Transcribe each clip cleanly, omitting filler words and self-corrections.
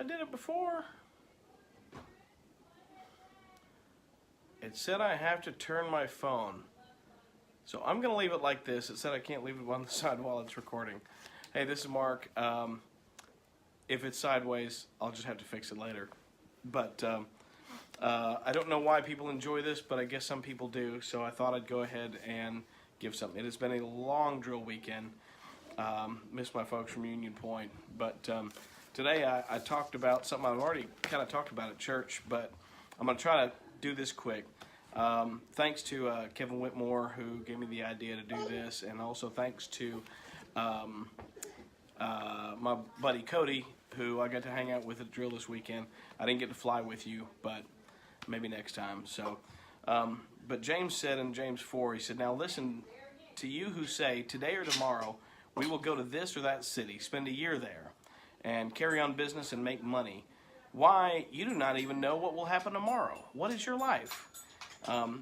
did it before. It said I have to turn my phone. So I'm going to leave it like this. It said I can't leave it on the side while it's recording. Hey, this is Mark. If it's sideways, I'll just have to fix it later. But I don't know why people enjoy this, but I guess some people do. So I thought I'd go ahead and give something. It has been a long drill weekend. Missed my folks from Union Point. But today I talked about something I've already kind of talked about at church, but I'm going to try to do this quick. Thanks to Kevin Whitmore, who gave me the idea to do this, and also thanks to my buddy Cody, who I got to hang out with at drill this weekend. I didn't get to fly with you, but maybe next time. So, but James said in James 4, he said, "Now listen to you who say, today or tomorrow, we will go to this or that city, spend a year there, and carry on business and make money. Why, you do not even know what will happen tomorrow. What is your life?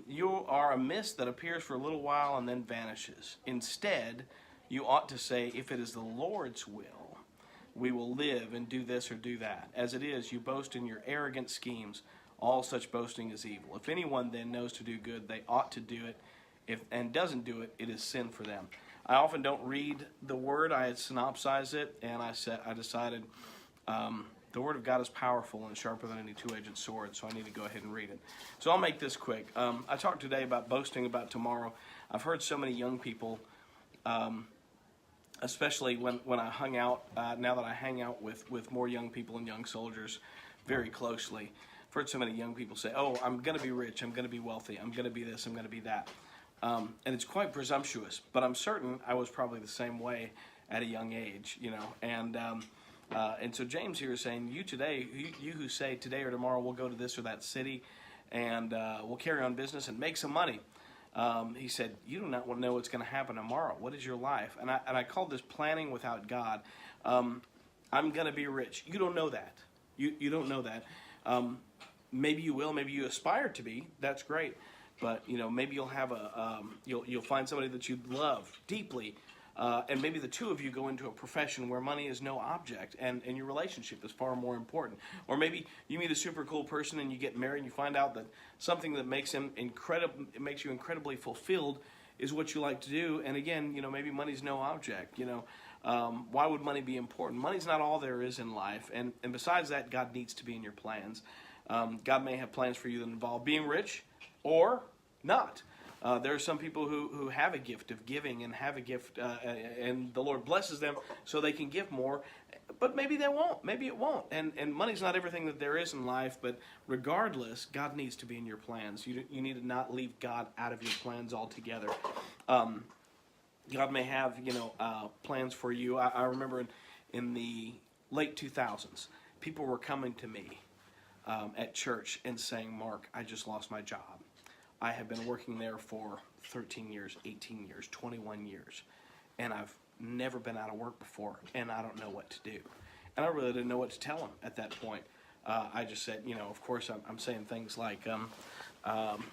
You are a mist that appears for a little while and then vanishes. Instead, you ought to say, if it is the Lord's will, we will live and do this or do that. As it is, you boast in your arrogant schemes. All such boasting is evil. If anyone then knows to do good, they ought to do it, and doesn't do it, it is sin for them." I often don't read the word. I had synopsized it, and I decided the Word of God is powerful and sharper than any two-edged sword, so I need to go ahead and read it. So I'll make this quick. I talked today about boasting about tomorrow. I've heard so many young people, especially when I hung out, now that I hang out with more young people and young soldiers very closely, I've heard so many young people say, "Oh, I'm going to be rich, I'm going to be wealthy, I'm going to be this, I'm going to be that." And it's quite presumptuous, but I'm certain I was probably the same way at a young age, and so James here is saying, you who say today or tomorrow we'll go to this or that city and we'll carry on business and make some money. He said, you do not know what's going to happen tomorrow. What is your life? And I called this planning without God. I'm going to be rich. You don't know that. You don't know that. Maybe you will. Maybe you aspire to be. That's great. But maybe you'll have you'll find somebody that you love deeply. And maybe the two of you go into a profession where money is no object and your relationship is far more important. Or maybe you meet a super cool person and you get married and you find out that something that makes you incredibly fulfilled is what you like to do. And again, maybe money's no object. Why would money be important? Money's not all there is in life. And besides that, God needs to be in your plans. God may have plans for you that involve being rich or not. There are some people who have a gift of giving and have a gift, and the Lord blesses them so they can give more, but maybe they won't. Maybe it won't. And money's not everything that there is in life, but regardless, God needs to be in your plans. You need to not leave God out of your plans altogether. God may have, plans for you. I remember in the late 2000s, people were coming to me at church and saying, "Mark, I just lost my job. I have been working there for 13 years, 18 years, 21 years, and I've never been out of work before, and I don't know what to do." And I really didn't know what to tell them at that point. I just said, of course, I'm saying things like, God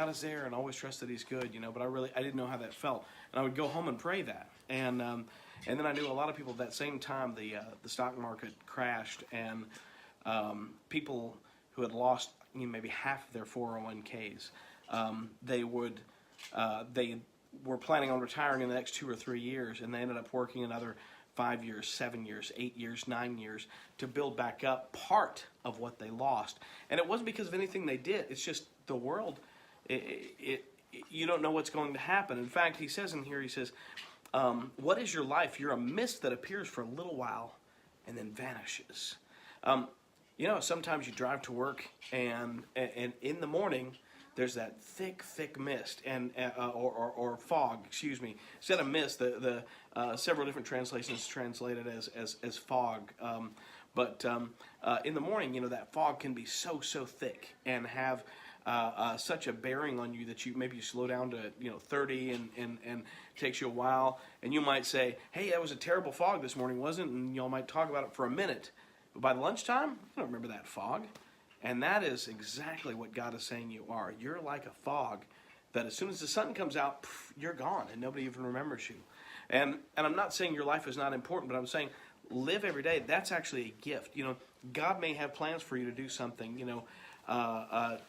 is there, and always trust that He's good, but I didn't know how that felt. And I would go home and pray that. And then I knew a lot of people at that same time, the stock market crashed, and people who had lost maybe half of their 401ks. They were planning on retiring in the next 2 or 3 years, and they ended up working another 5 years, 7 years, 8 years, 9 years to build back up part of what they lost. And it wasn't because of anything they did. It's just the world. You don't know what's going to happen. In fact, he says in here, what is your life? You're a mist that appears for a little while and then vanishes. Sometimes you drive to work and in the morning there's that thick mist or fog. Excuse me. Instead of mist, the several different translations translate it as fog. But in the morning, that fog can be so thick and have such a bearing on you that you slow down to 30 and it takes you a while, and you might say, "Hey, that was a terrible fog this morning, wasn't it?" And y'all might talk about it for a minute. But by lunchtime, you don't remember that fog. And that is exactly what God is saying you are. You're like a fog that as soon as the sun comes out, you're gone and nobody even remembers you. And I'm not saying your life is not important, but I'm saying live every day. That's actually a gift. God may have plans for you to do something. God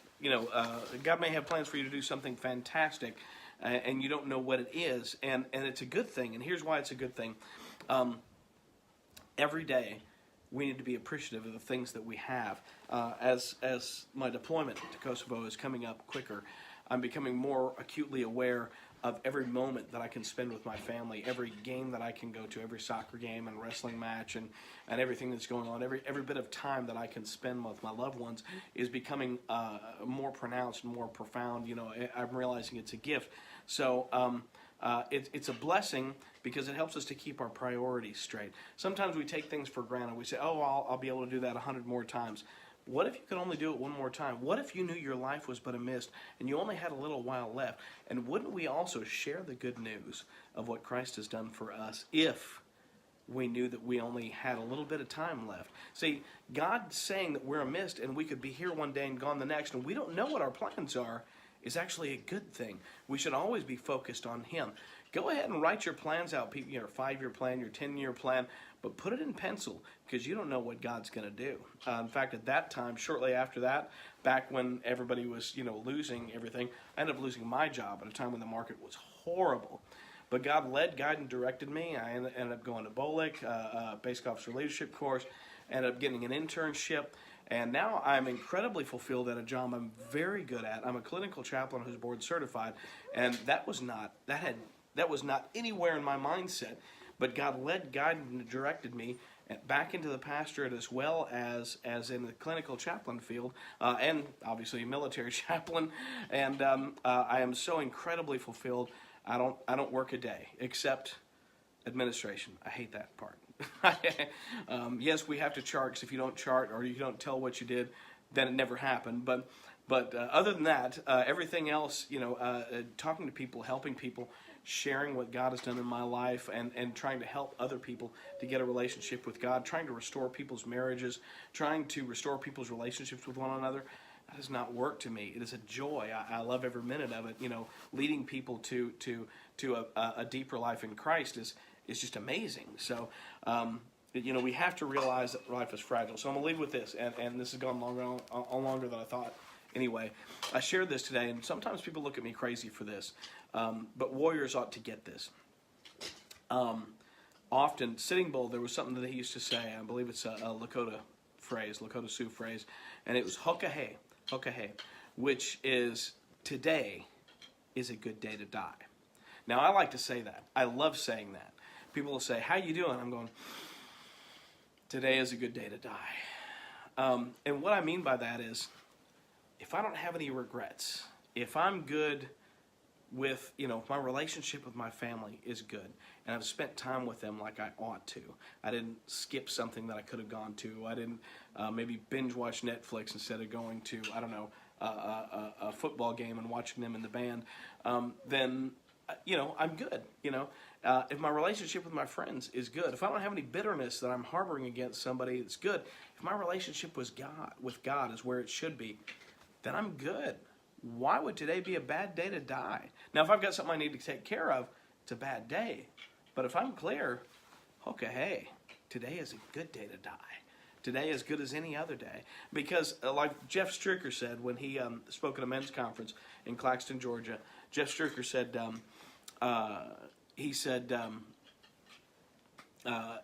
may have plans for you to do something fantastic, and you don't know what it is, and it's a good thing. And here's why it's a good thing. Every day, we need to be appreciative of the things that we have. As my deployment to Kosovo is coming up quicker, I'm becoming more acutely aware of every moment that I can spend with my family, every game that I can go to, every soccer game and wrestling match, and everything that's going on, every bit of time that I can spend with my loved ones is becoming more pronounced and more profound. I'm realizing it's a gift. So it's a blessing because it helps us to keep our priorities straight. Sometimes we take things for granted. We say, oh, I'll be able to do that 100 more times. What if you could only do it one more time? What if you knew your life was but a mist and you only had a little while left? And wouldn't we also share the good news of what Christ has done for us if we knew that we only had a little bit of time left? See, God saying that we're a mist and we could be here one day and gone the next, and we don't know what our plans are, is actually a good thing. We should always be focused on Him. Go ahead and write your plans out, your 5-year plan, your 10-year plan, but put it in pencil because you don't know what God's going to do. In fact, at that time, shortly after that, back when everybody was, losing everything, I ended up losing my job at a time when the market was horrible. But God led, guided, and directed me. I ended up going to BOLIC, Basic Officer Leadership course, ended up getting an internship. And now I'm incredibly fulfilled at a job I'm very good at. I'm a clinical chaplain who's board certified, and that was not anywhere in my mindset. But God led, guided, and directed me back into the pastorate as well as in the clinical chaplain field, and obviously military chaplain. And I am so incredibly fulfilled. I don't work a day except administration. I hate that part. Yes, we have to chart, 'cause if you don't chart or you don't tell what you did, then it never happened. But other than that, everything else, talking to people, helping people, sharing what God has done in my life, and trying to help other people to get a relationship with God, trying to restore people's marriages, trying to restore people's relationships with one another, that does not work to me. It is a joy. I love every minute of it. Leading people to a deeper life in Christ is just amazing. So, we have to realize that life is fragile. So I'm going to leave with this, and this has gone longer than I thought. Anyway, I shared this today, and sometimes people look at me crazy for this, but warriors ought to get this. Often, Sitting Bull, there was something that he used to say, I believe it's a Lakota Sioux phrase, and it was hokahe, which is, today is a good day to die. Now, I like to say that. I love saying that. People will say, how you doing? I'm going, today is a good day to die. And what I mean by that is, if I don't have any regrets, if I'm good with, if my relationship with my family is good, and I've spent time with them like I ought to, I didn't skip something that I could have gone to, I didn't maybe binge watch Netflix instead of going to, a football game and watching them in the band, then, I'm good, if my relationship with my friends is good, if I don't have any bitterness that I'm harboring against somebody, it's good. If my relationship with God is where it should be, then I'm good. Why would today be a bad day to die? Now, if I've got something I need to take care of, it's a bad day. But if I'm clear, okay, today is a good day to die. Today is good as any other day. Because like Jeff Stricker said when he spoke at a men's conference in Claxton, Georgia, Jeff Stricker said,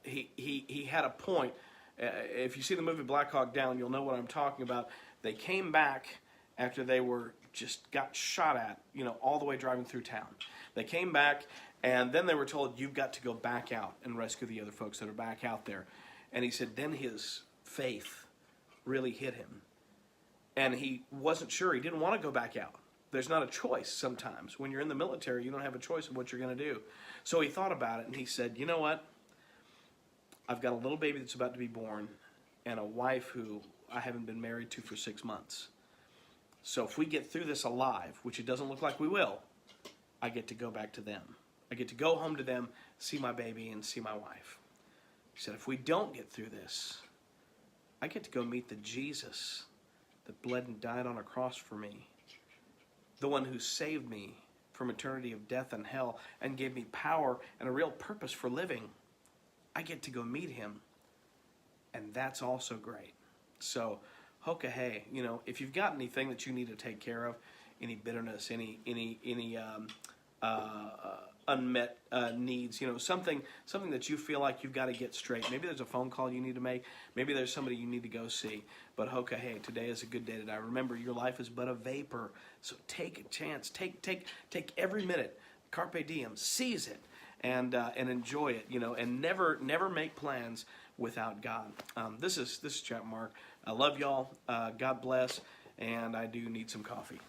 he had a point. If you see the movie Black Hawk Down, you'll know what I'm talking about. They came back after they got shot at, all the way driving through town. They came back, and then they were told, you've got to go back out and rescue the other folks that are back out there. And he said, then his faith really hit him. And he wasn't sure. He didn't want to go back out. There's not a choice sometimes. When you're in the military, you don't have a choice of what you're going to do. So he thought about it, and he said, you know what? I've got a little baby that's about to be born, and a wife who I haven't been married to for 6 months. So if we get through this alive, which it doesn't look like we will, I get to go back to them. I get to go home to them, see my baby, and see my wife. He said, if we don't get through this, I get to go meet the Jesus that bled and died on a cross for me, the one who saved me from eternity of death and hell and gave me power and a real purpose for living. I get to go meet him, and that's also great. So, hoka hey, if you've got anything that you need to take care of, any bitterness, any unmet needs, something that you feel like you've got to get straight. Maybe there's a phone call you need to make. Maybe there's somebody you need to go see. But hoka hey, today is a good day to die. Remember, your life is but a vapor. So take a chance. Take every minute. Carpe diem. Seize it. And enjoy it, and never make plans without God. This is Chat Mark. I love y'all. God bless, and I do need some coffee.